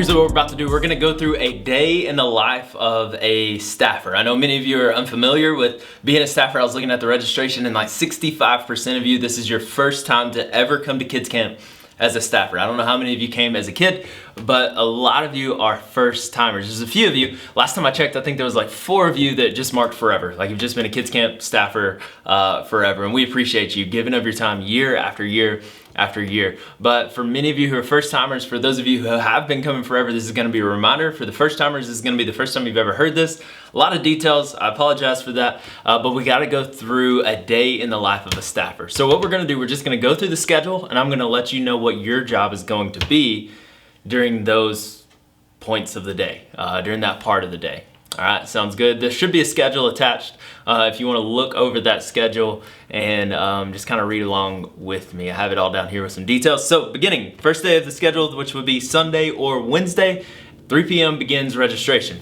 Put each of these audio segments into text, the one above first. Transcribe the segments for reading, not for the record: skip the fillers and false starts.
here's what we're about to do. We're gonna go through a day in the life of a staffer. I know many of you are unfamiliar with being a staffer. I was looking at the registration and like 65% of you, this is your first time to ever come to kids camp as a staffer. I don't know how many of you came as a kid, but a lot of you are first timers. There's a few of you. Last time I checked, I think there was like 4 of you that just marked forever. Like you've just been a kids camp staffer forever. And we appreciate you giving of your time year after year after year. But for many of you who are first timers, for those of you who have been coming forever, this is gonna be a reminder. For the first timers, this is gonna be the first time you've ever heard this. A lot of details, I apologize for that, but we gotta go through a day in the life of a staffer. So what we're gonna do, we're just gonna go through the schedule and I'm gonna let you know what your job is going to be during those points of the day, during that part of the day. All right, sounds good. There should be a schedule attached if you want to look over that schedule and just kind of read along with me. I have it all down here with some details. So beginning, first day of the schedule, which would be Sunday or Wednesday, 3 p.m. begins registration.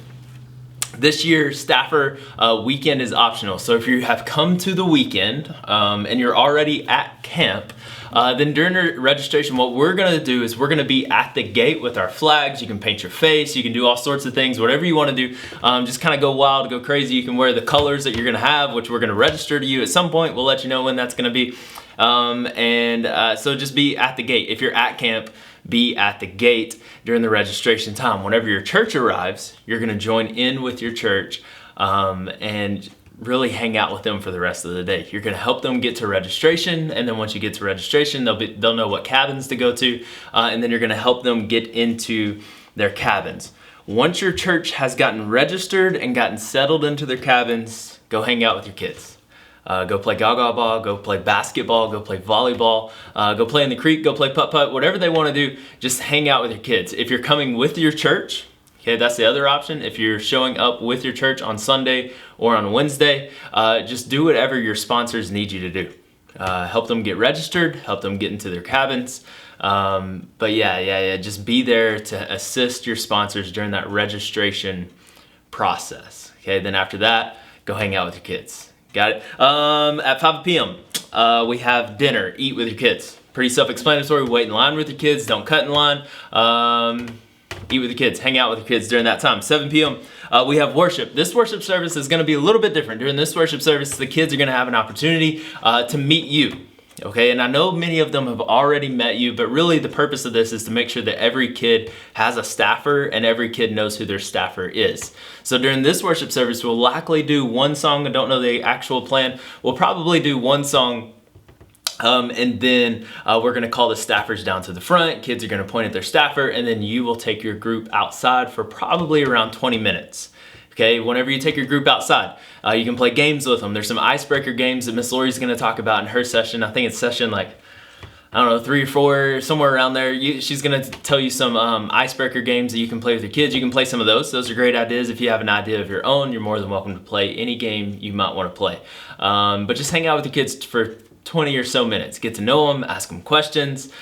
This year, staffer weekend is optional. So if you have come to the weekend and you're already at camp, then during your registration, what we're gonna do is we're gonna be at the gate with our flags. You can paint your face, you can do all sorts of things, whatever you wanna do. Just kind of go wild, go crazy. You can wear the colors that you're gonna have, which we're gonna register to you at some point. We'll let you know when that's gonna be. So just be at the gate. If you're at camp, be at the gate during the registration time. Whenever your church arrives, you're gonna join in with your church and really hang out with them for the rest of the day. You're gonna help them get to registration, and then once you get to registration, they'll know what cabins to go to, and then you're gonna help them get into their cabins. Once your church has gotten registered and gotten settled into their cabins, go hang out with your kids. Go play gaga ball, go play basketball, go play volleyball, go play in the creek, go play putt-putt, whatever they wanna do, just hang out with your kids. If you're coming with your church, okay, that's the other option. If you're showing up with your church on Sunday or on Wednesday, just do whatever your sponsors need you to do. Help them get registered, help them get into their cabins. But yeah, just be there to assist your sponsors during that registration process. Okay, then after that, go hang out with your kids. Got it? At 5 p.m., we have dinner, eat with your kids. Pretty self-explanatory, wait in line with your kids, don't cut in line. Eat with the kids, hang out with your kids during that time. 7 p.m. We have worship. This worship service is gonna be a little bit different. During this worship service, the kids are gonna have an opportunity to meet you. Okay, and I know many of them have already met you, but really the purpose of this is to make sure that every kid has a staffer and every kid knows who their staffer is. So during this worship service, we'll likely do one song. I don't know the actual plan. We'll probably do one song and then we're gonna call the staffers down to the front. Kids are gonna point at their staffer, and then you will take your group outside for probably around 20 minutes. Okay, whenever you take your group outside, you can play games with them. There's some icebreaker games that Miss Lori's gonna talk about in her session. I think it's session like, I don't know, 3 or 4, somewhere around there. She's gonna tell you some icebreaker games that you can play with your kids. You can play some of those. Those are great ideas. If you have an idea of your own, you're more than welcome to play any game you might wanna play. But just hang out with your kids for 20 or so minutes. Get to know them, ask them questions,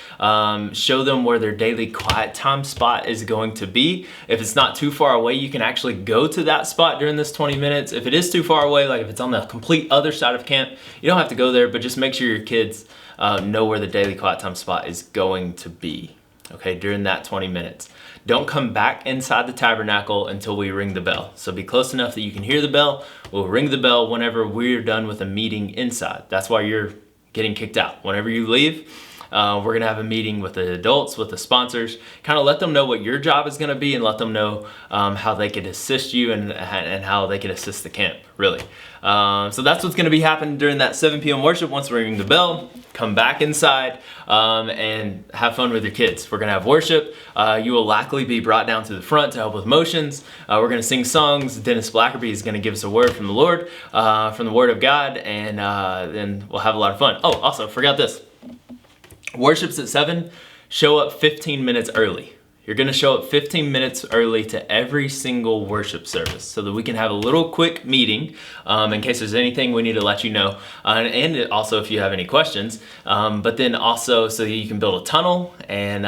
show them where their daily quiet time spot is going to be. If it's not too far away, you can actually go to that spot during this 20 minutes. If it is too far away, like if it's on the complete other side of camp, you don't have to go there, but just make sure your kids know where the daily quiet time spot is going to be, okay, during that 20 minutes. Don't come back inside the tabernacle until we ring the bell. So be close enough that you can hear the bell. We'll ring the bell whenever we're done with a meeting inside. That's why you're getting kicked out. Whenever you leave, we're gonna have a meeting with the adults, with the sponsors, kind of let them know what your job is gonna be and let them know how they could assist you and how they could assist the camp, really. So that's what's gonna be happening during that 7 p.m. worship. Once we ring the bell, come back inside and have fun with your kids. We're gonna have worship. You will likely be brought down to the front to help with motions. We're gonna sing songs. Dennis Blackerby is gonna give us a word from the Lord, from the Word of God, and then we'll have a lot of fun. Oh, also, forgot this. Worship's at 7, show up 15 minutes early. You're gonna show up 15 minutes early to every single worship service so that we can have a little quick meeting in case there's anything we need to let you know. And also if you have any questions, but then also so that you can build a tunnel and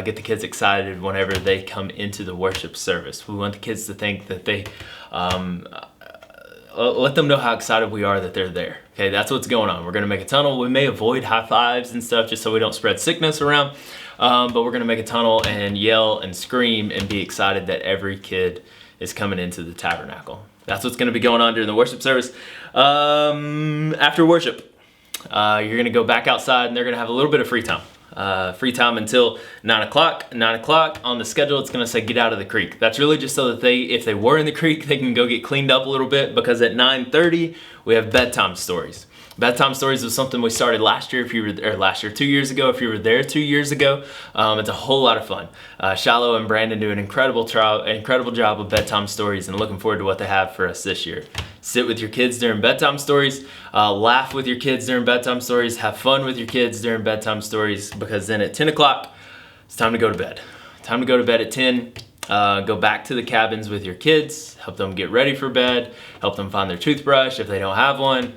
get the kids excited whenever they come into the worship service. We want the kids to think that they, let them know how excited we are that they're there. Okay, that's what's going on. We're gonna make a tunnel. We may avoid high fives and stuff just so we don't spread sickness around. but we're gonna make a tunnel and yell and scream and be excited that every kid is coming into the tabernacle. That's what's gonna be going on during the worship service. After worship, you're gonna go back outside and they're gonna have a little bit of free time. Free time until 9 o'clock. 9 o'clock on the schedule, it's gonna say get out of the creek. That's really just so that if they were in the creek, they can go get cleaned up a little bit, because at 9:30, we have bedtime stories. Bedtime stories was something we started last year, 2 years ago, if you were there 2 years ago. It's a whole lot of fun. Shiloh and Brandon do an incredible job of bedtime stories, and looking forward to what they have for us this year. Sit with your kids during bedtime stories, laugh with your kids during bedtime stories, have fun with your kids during bedtime stories, because then at 10 o'clock, it's time to go to bed. Time to go to bed at 10. Go back to the cabins with your kids, help them get ready for bed, help them find their toothbrush if they don't have one.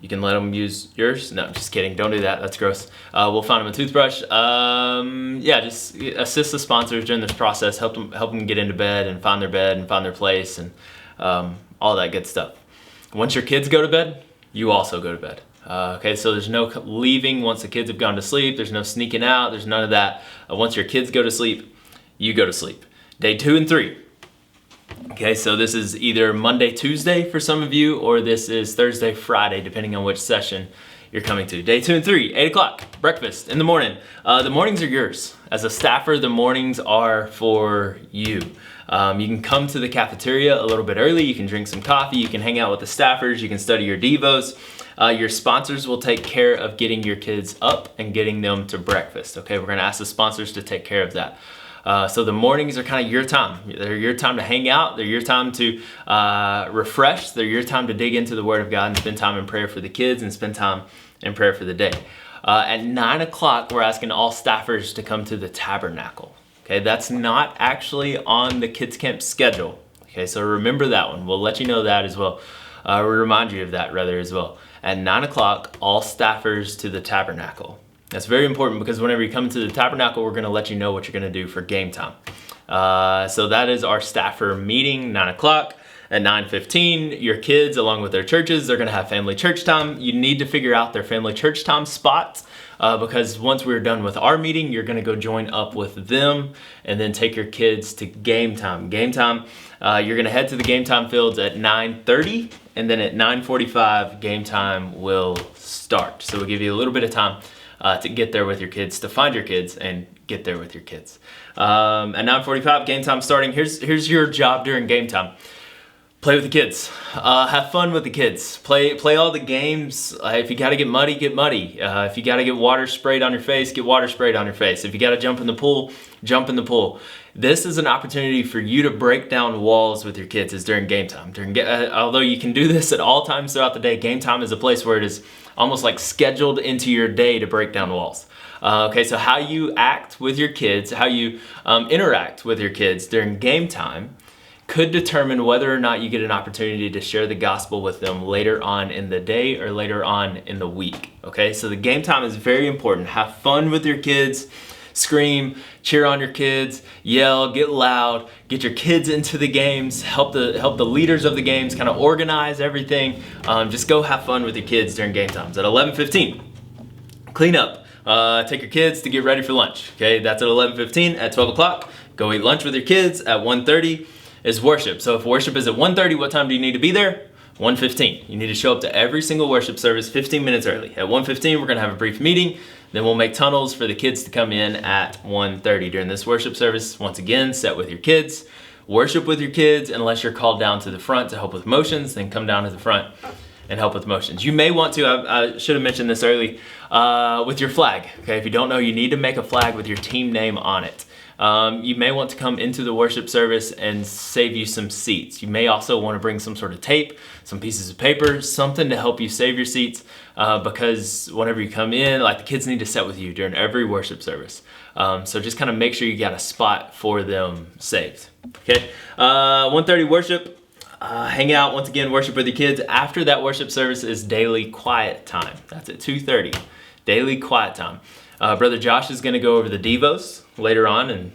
You can let them use yours. No, just kidding. Don't do that. That's gross. We'll find them a toothbrush. Just assist the sponsors during this process. Help them get into bed and find their place, and all that good stuff. Once your kids go to bed, you also go to bed. Okay, so there's no leaving once the kids have gone to sleep. There's no sneaking out. There's none of that. Once your kids go to sleep, you go to sleep. Day 2 and 3. Okay, so this is either Monday, Tuesday for some of you, or this is Thursday, Friday, depending on which session you're coming to. Day 2 and 3, 8 o'clock, breakfast in the morning. The mornings are yours. As a staffer, the mornings are for you. You can come to the cafeteria a little bit early. You can drink some coffee. You can hang out with the staffers. You can study your devos. Your sponsors will take care of getting your kids up and getting them to breakfast. Okay, we're gonna ask the sponsors to take care of that. So the mornings are kind of your time. They're your time to hang out. They're your time to refresh. They're your time to dig into the Word of God and spend time in prayer for the kids and spend time in prayer for the day. At 9 o'clock, we're asking all staffers to come to the tabernacle. Okay, that's not actually on the Kids Camp schedule. Okay, so remember that one. We'll let you know that as well. We'll remind you of that rather as well. At 9 o'clock, all staffers to the tabernacle. That's very important, because whenever you come to the tabernacle, we're going to let you know what you're going to do for game time. So that is our staffer meeting, 9 o'clock. At 9:15, your kids, along with their churches, they're going to have family church time. You need to figure out their family church time spots, because once we're done with our meeting, you're going to go join up with them and then take your kids to game time. Game time, you're going to head to the game time fields at 9:30, and then at 9:45, game time will start. So we'll give you a little bit of time to get there with your kids, to find your kids and get there with your kids. At 9:45, game time starting. Here's your job during game time. Play with the kids. Have fun with the kids. Play all the games. If you gotta get muddy, get muddy. If you gotta get water sprayed on your face, get water sprayed on your face. If you gotta jump in the pool, jump in the pool. This is an opportunity for you to break down walls with your kids is during game time. Although you can do this at all times throughout the day, game time is a place where it is almost like scheduled into your day to break down walls. Okay, so how you act with your kids, how you interact with your kids during game time could determine whether or not you get an opportunity to share the gospel with them later on in the day or later on in the week. Okay, so the game time is very important. Have fun with your kids. Scream, cheer on your kids, yell, get loud, get your kids into the games, help the leaders of the games kind of organize everything. Just go have fun with your kids during game times. At 11:15, clean up. Take your kids to get ready for lunch. Okay, that's at 11:15. At 12 o'clock, go eat lunch with your kids. At 1:30 is worship. So if worship is at 1:30, what time do you need to be there? 1:15. You need to show up to every single worship service 15 minutes early. At 1:15, we're gonna have a brief meeting. Then we'll make tunnels for the kids to come in at 1:30 during this worship service. Once again, set with your kids, worship with your kids, unless you're called down to the front to help with motions, then come down to the front and help with motions. You may want to, I should have mentioned this early, with your flag. Okay, if you don't know, you need to make a flag with your team name on it. You may want to come into the worship service and save you some seats. You may also want to bring some sort of tape, some pieces of paper, something to help you save your seats, because whenever you come in, like the kids need to sit with you during every worship service. So just kind of make sure you got a spot for them saved. Okay, 1:30 worship. Hang out, once again, worship with your kids. After that worship service is daily quiet time. That's at 2:30, daily quiet time. Brother Josh is going to go over the Devos later on, and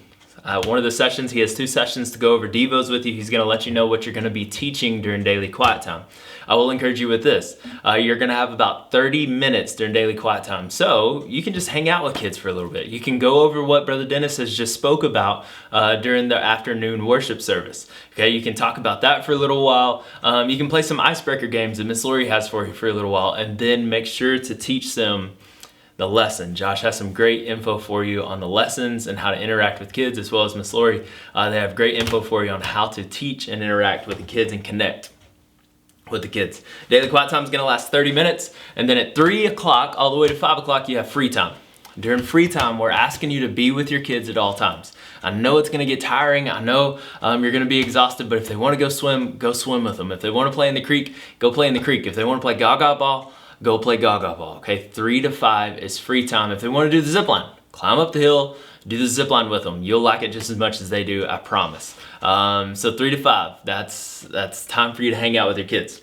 One of the sessions, he has 2 sessions to go over Devos with you. He's going to let you know what you're going to be teaching during daily quiet time. I will encourage you with this. You're going to have about 30 minutes during daily quiet time. So you can just hang out with kids for a little bit. You can go over what Brother Dennis has just spoke about during the afternoon worship service. Okay, you can talk about that for a little while. You can play some icebreaker games that Miss Lori has for you for a little while, and then make sure to teach them the lesson. Josh has some great info for you on the lessons and how to interact with kids, as well as Miss Lori. They have great info for you on how to teach and interact with the kids and connect with the kids. Daily quiet time is going to last 30 minutes, and then at 3 o'clock all the way to 5 o'clock you have free time. During free time, we're asking you to be with your kids at all times. I know it's going to get tiring. I know you're going to be exhausted, but if they want to go swim with them. If they want to play in the creek, go play in the creek. If they want to play gaga ball, go play gaga ball. Okay, 3 to 5 is free time. If they want to do the zip line, climb up the hill, do the zip line with them. You'll like it just as much as they do, I promise. So 3 to 5, that's time for you to hang out with your kids.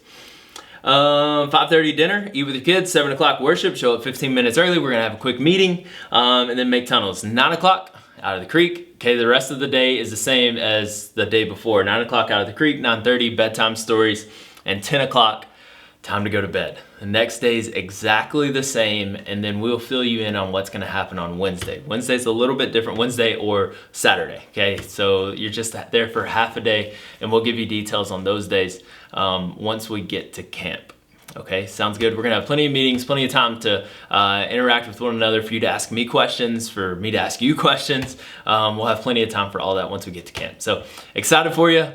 5:30 dinner, eat with your kids. 7 o'clock worship, show up 15 minutes early. We're gonna have a quick meeting, and then make tunnels. 9 o'clock, out of the creek. Okay, the rest of the day is the same as the day before. 9 o'clock out of the creek, 9:30 bedtime stories, and 10 o'clock, time to go to bed. The next day is exactly the same, and then we'll fill you in on what's gonna happen on Wednesday. Wednesday's a little bit different, Wednesday or Saturday, okay? So you're just there for half a day, and we'll give you details on those days once we get to camp. Okay, sounds good. We're gonna have plenty of meetings, plenty of time to interact with one another, for you to ask me questions, for me to ask you questions. We'll have plenty of time for all that once we get to camp. So excited for you.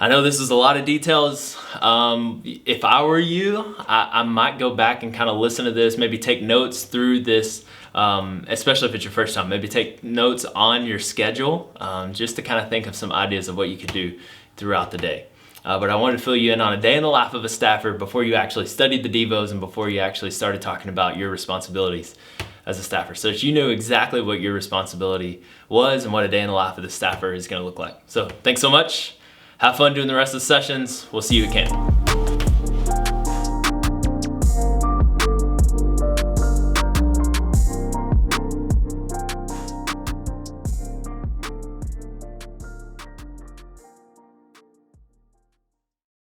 I know this is a lot of details. If I were you, I might go back and kind of listen to this, maybe take notes through this, especially if it's your first time. Maybe take notes on your schedule, just to kind of think of some ideas of what you could do throughout the day. But I wanted to fill you in on a day in the life of a staffer before you actually studied the Devos and before you actually started talking about your responsibilities as a staffer, so that you knew exactly what your responsibility was and what a day in the life of the staffer is going to look like. So thanks so much. Have fun doing the rest of the sessions. We'll see you at camp.